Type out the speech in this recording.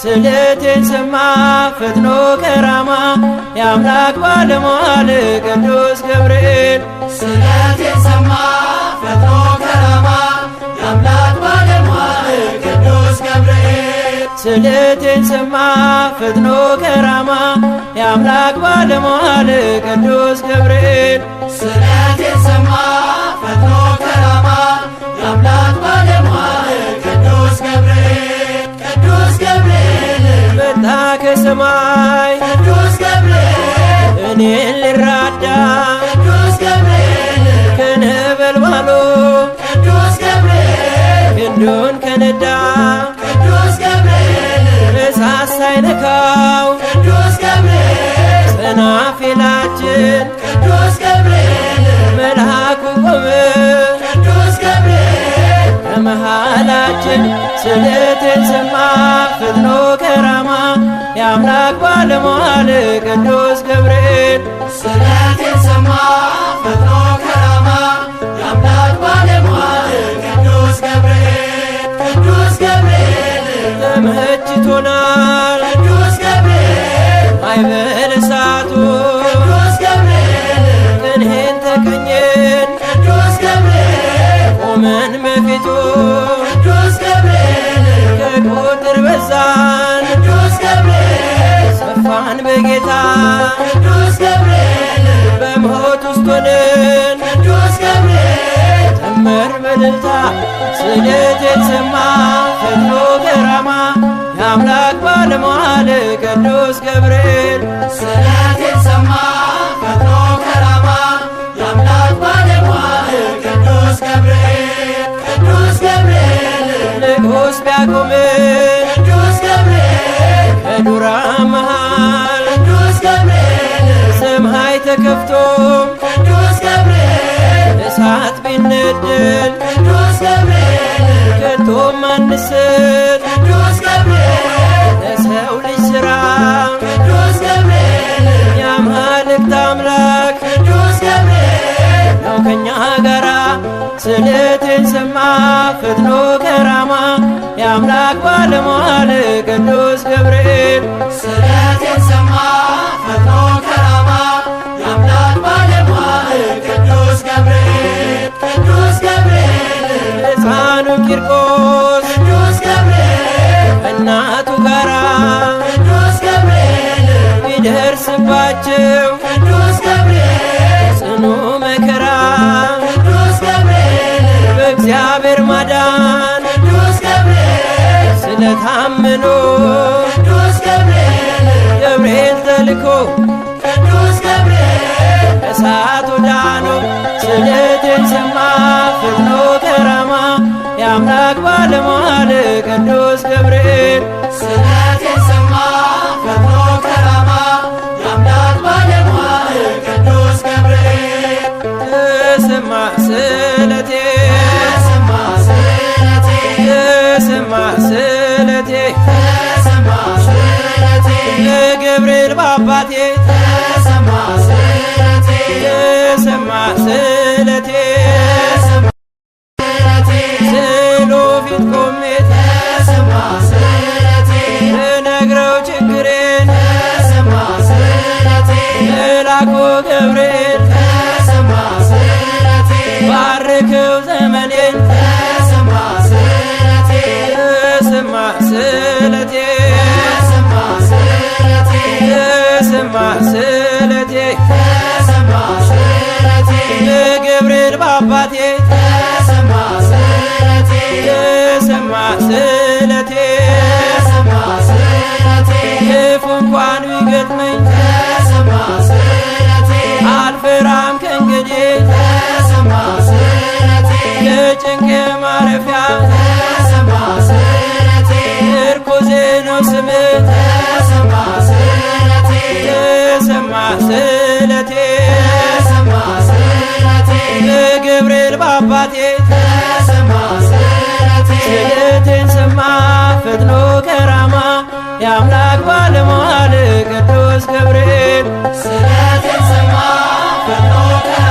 ስለቴን ሰማ ፈጥኖ ከራማ የአምላክ ባለሟል ቅዱስ ገብርኤል ስለቴን ሰማ ፈጥኖ ከራማ የአምላክ ባለሟል ቅዱስ ገብርኤል ስለቴን ሰማ ፈጥኖ ከራማ የአምላክ ባለሟል ቅዱስ ገብርኤል ስለቴን ሰማ ፈጥኖ ከራማ የአምላክ ባለሟል ቅዱስ ገብርኤል ቅዱስ ገብርኤል መጣ ከሰማይ ቅዱስ ገብርኤል እኔን ልራዳ ቅዱስ ገብርኤል ከነበልባሉ ቅዱስ ገብርኤል ክንዱን ከነዳ ቅዱስ ገብርኤል እሳት ሳይነካው ቅዱስ ገብርኤል ሰናፊላችን ቅዱስ ገብርኤል መልአኩ ቆመ ቅዱስ ገብርኤል ከመሃላችን ስለቴን ሰማ ፈጥኖ ከራማ የአምላክ ባለሟል ቅዱስ ገብርኤል ስለቴን ሰማ ፈጥኖ ከራማ የአምላክ ባለሟል ቅዱስ ገብርኤል ቅዱስ ገብርኤል ተመችቶናል ቅዱስ ገብርኤል ማዕበለ እሳቱ ቅዱስ ገብርኤል ቅኔን ተቀኘን ቅዱስ ገብርኤል ቆመን በፊቱ ቅዱስ ገብርኤል ከቁጥር በዛን ቅዱስ ገብርኤል ሰፋን በጌታ ቅዱስ ገብርኤል በሞት ውስጥ ሆነን ቅዱስ ገብርኤል ዘመር በእልልታ ስለቴን ሰማ ፈጥኖ ከራማ የአምላክ ባለሟል ቅዱስ ገብርኤል ስለቴን ሰማ ፈጥኖ ከራማ የአምላክ ባለሟል ቅዱስ ገብርኤል ቅዱስ ገብርኤል ንጉሥ ቢያቆምን ቅዱስ ገብርኤል ከዱራ መሃል ቅዱስ ገብርኤል ሰማይ ተከፍቶ ቅዱስ ገብርኤል እሳት ቢነደድ ቅዱስ ገብርኤል ከቶም አንስት ቅዱስ ገብርኤል ለሰው ልጅ ሥራ ቅዱስ ገብርኤል የአማልክት አምላክ ቅዱስ ገብርኤል ነው ከኛ ጋራ ስለቴን ሰማ ፈጥኖ ከራማ የአምላክ ባለሟል ቅዱስ ገብርኤል ስለቴን ሰማ ፈጥኖ ከራማ የአምላክ ባለሟል ቅዱስ ገብርኤል ቅዱስ ገብርኤል ሕፃኑ ቂርቆስ ቅዱስ ገብርኤል ከእናቱ ጋራ ቅዱስ ገብርኤል ቢደርስባቸው ቅዱስ ገብርኤል ጽኑ መከራ ቅዱስ ገብርኤል በእግዚአብሔር ማዳን ቅዱስ ገብርኤል ስለታመኑ ቅዱስ ገብርኤል ገብርኤል ተልኮ ቅዱስ ገብርኤል እሳቱ ዳኖ ስለቴን ሰማ ፈጥኖ ከራማ የአምላክ ባለሟል ቅዱስ ገብርኤል ስለቴን ሰማ ፈጥኖ ከራማ የአምላክ ባለሟል ቅዱስ ገብርኤል ተሰማ ስለቴ ተሰማ ስለቴ ተሰማ ስለቴ ተሰማ ስለቴ ለገብርኤል በአባቴ ተሰማ ስለቴ ተሰማ ስለቴ ተሰማ ስለቴ ስዕሉ ፊት ቆሜ ተሰማ ስለቴ ልነግረው ችግሬን ተሰማ ስለቴ መልአኩ ገብርኤል ተሰማ ስለቴ ባርከው ዘመኔን ተሰማ ስለቴ ተሰማ ስለቴ ተሰማ ስለቴ ተሰማ ስለቴ ተሰማ ስለቴ ለገብርኤል በአባቴ ተሰማ ስለቴ ተሰማ ስለቴ ተሰማ ስለቴ ክፉ እንኳን ቢገጥመኝ ተሰማ ስለቴ አልፈራም ከእንግዲህ ተሰማ ስለቴ የጭንቅ ማረፊያ ተሰማ ስለቴ ምርኩዜ ነው ስምህ ተሰማ ስለቴ ተሰማ ስለቴ ተሰማ ስለቴ ለገብርኤል በአባቴ ተሰማ ስለቴ ስለቴን ሰማ ፈጥኖ ከራማ የአምላክ ባለሟል ቅዱስ ገብርኤል ስለቴን ሰማ ፈጥኖ ከራማ